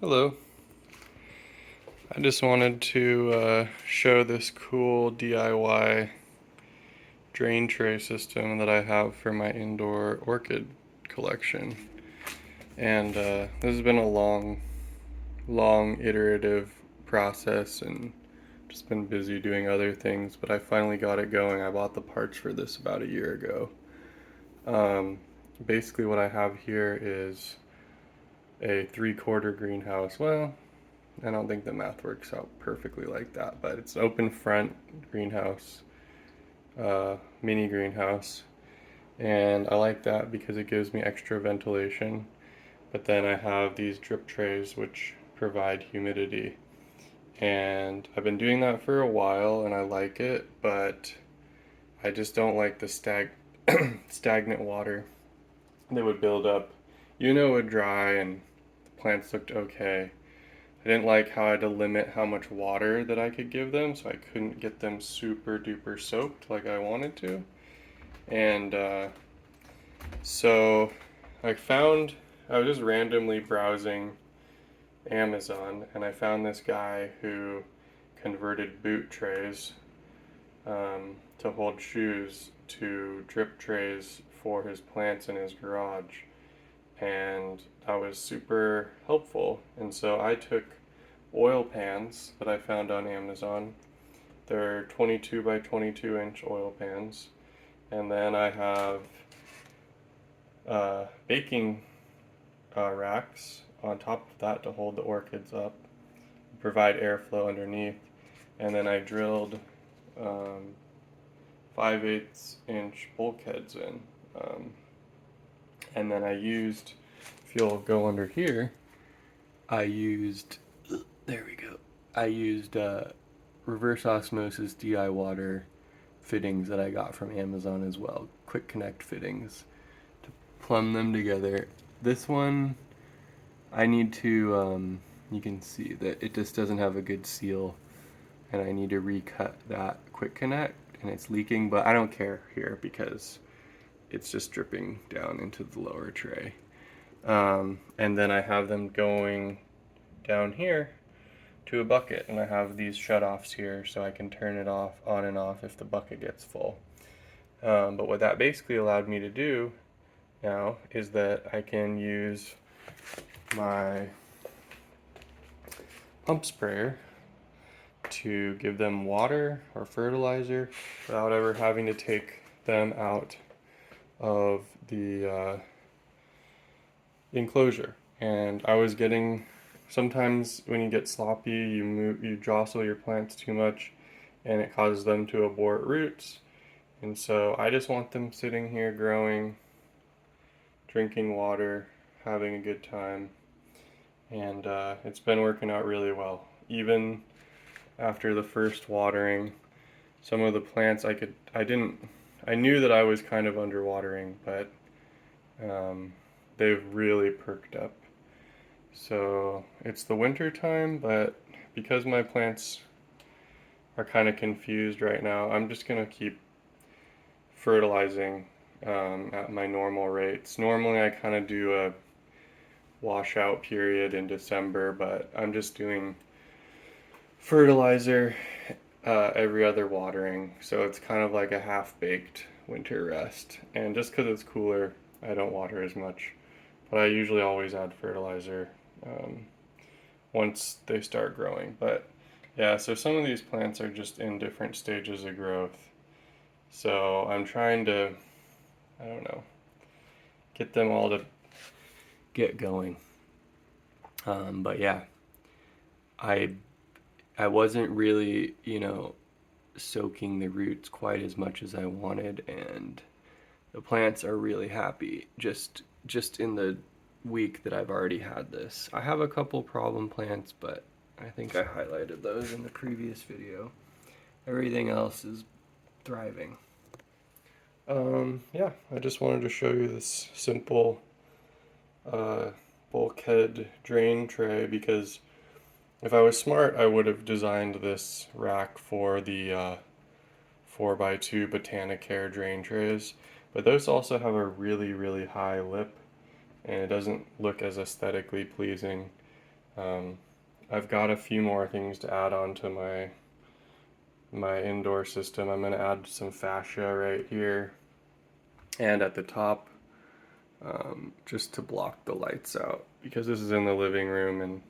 Hello. I just wanted to show this cool DIY drain tray system that I have for my indoor orchid collection. And this has been a long iterative process and just been busy doing other things, but I finally got it going. I bought the parts for this about a year ago. Um, Basically what I have here is a 3/4 greenhouse. Well, I don't think the math works out perfectly like that, but it's open front greenhouse, mini greenhouse, and I like that because it gives me extra ventilation. But then I have these drip trays which provide humidity, and I've been doing that for a while and I like it, but I just don't like the stagnant water that would build up. It would dry and the plants looked okay. I didn't like how I had to limit how much water that I could give them, so I couldn't get them super duper soaked like I wanted to. And so I found, I was just randomly browsing Amazon and I found this guy who converted boot trays to hold shoes to drip trays for his plants in his garage. And that was super helpful. And so I took oil pans that I found on Amazon. They're 22 by 22 inch oil pans. And then I have baking racks on top of that to hold the orchids up, provide airflow underneath. And then I drilled 5/8 inch bulkheads in. Um, and then I used, if you'll go under here, I used, there we go. I used reverse osmosis DI water fittings that I got from Amazon as well. Quick connect fittings to plumb them together. This one, I need to, you can see that it just doesn't have a good seal, and I need to recut that quick connect, and it's leaking, but I don't care here because it's just dripping down into the lower tray. And then I have them going down here to a bucket, and I have these shut-offs here so I can turn it off, on and off if the bucket gets full. But what that basically allowed me to do now is that I can use my pump sprayer to give them water or fertilizer without ever having to take them out of the enclosure. And I was getting, sometimes when you get sloppy, you jostle your plants too much and it causes them to abort roots. And so I just want them sitting here growing, drinking water, having a good time. And it's been working out really well. Even after the first watering, some of the plants I knew that I was kind of underwatering, but they've really perked up. So it's the winter time, but because my plants are kind of confused right now, I'm just gonna keep fertilizing at my normal rates. Normally I kind of do a washout period in December, but I'm just doing fertilizer every other watering, so it's kind of like a half-baked winter rest. And just because it's cooler, I don't water as much, but I usually always add fertilizer um, once they start growing. But yeah, so some of these plants are just in different stages of growth. So I'm trying to, I don't know, get them all to get going. But yeah, I I wasn't really, soaking the roots quite as much as I wanted, and the plants are really happy just in the week that I've already had this. I have a couple problem plants, but I think I highlighted those in the previous video. Everything else is thriving. Yeah, I just wanted to show you this simple uh, bulkhead drain tray because if I was smart, I would have designed this rack for the 4x2 Botanicare drain trays, but those also have a really high lip and it doesn't look as aesthetically pleasing. I've got a few more things to add on to my indoor system. I'm going to add some fascia right here and at the top, just to block the lights out, because this is in the living room, and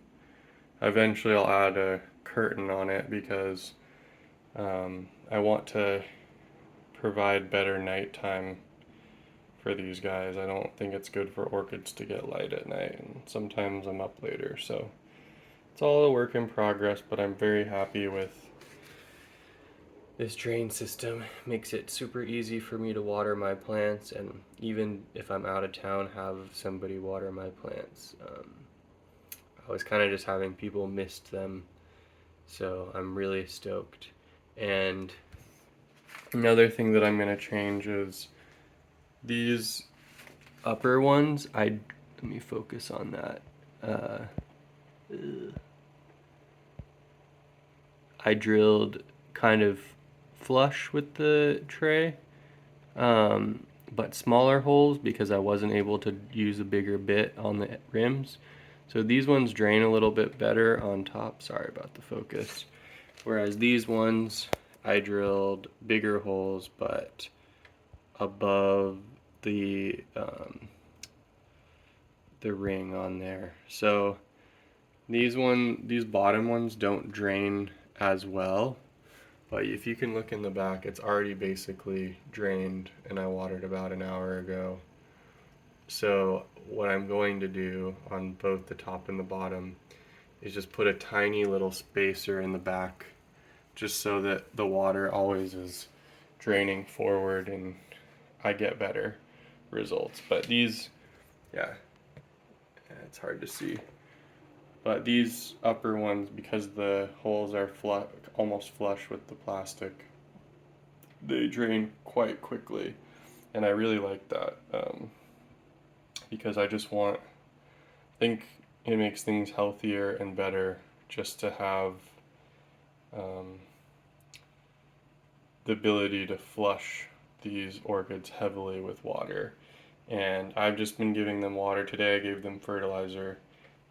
eventually I'll add a curtain on it because I want to provide better nighttime for these guys. I don't think it's good for orchids to get light at night, and sometimes I'm up later, so it's all a work in progress, but I'm very happy with this drain system. Makes it super easy for me to water my plants, and even if I'm out of town, have somebody water my plants. I was kind of just having people mist them, so I'm really stoked. And another thing that I'm going to change is these upper ones. Let me focus on that. I drilled kind of flush with the tray, but smaller holes because I wasn't able to use a bigger bit on the rims. So these ones drain a little bit better on top. Sorry about the focus. Whereas these ones, I drilled bigger holes, but above the ring on there. So these bottom ones don't drain as well, but if you can look in the back, it's already basically drained, and I watered about an hour ago. So what I'm going to do on both the top and the bottom is just put a tiny little spacer in the back, just so that the water always is draining forward and I get better results. But these, yeah, it's hard to see. But these upper ones, because the holes are almost flush with the plastic, they drain quite quickly. And I really like that, because I think it makes things healthier and better just to have the ability to flush these orchids heavily with water. And I've just been giving them water. Today I gave them fertilizer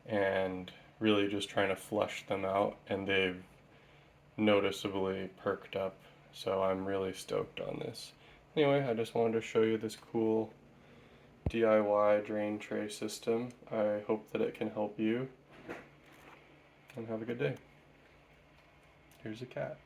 and really just trying to flush them out, and they've noticeably perked up. So I'm really stoked on this. Anyway, I just wanted to show you this cool DIY drain tray system. I hope that it can help you, and have a good day. Here's a cat.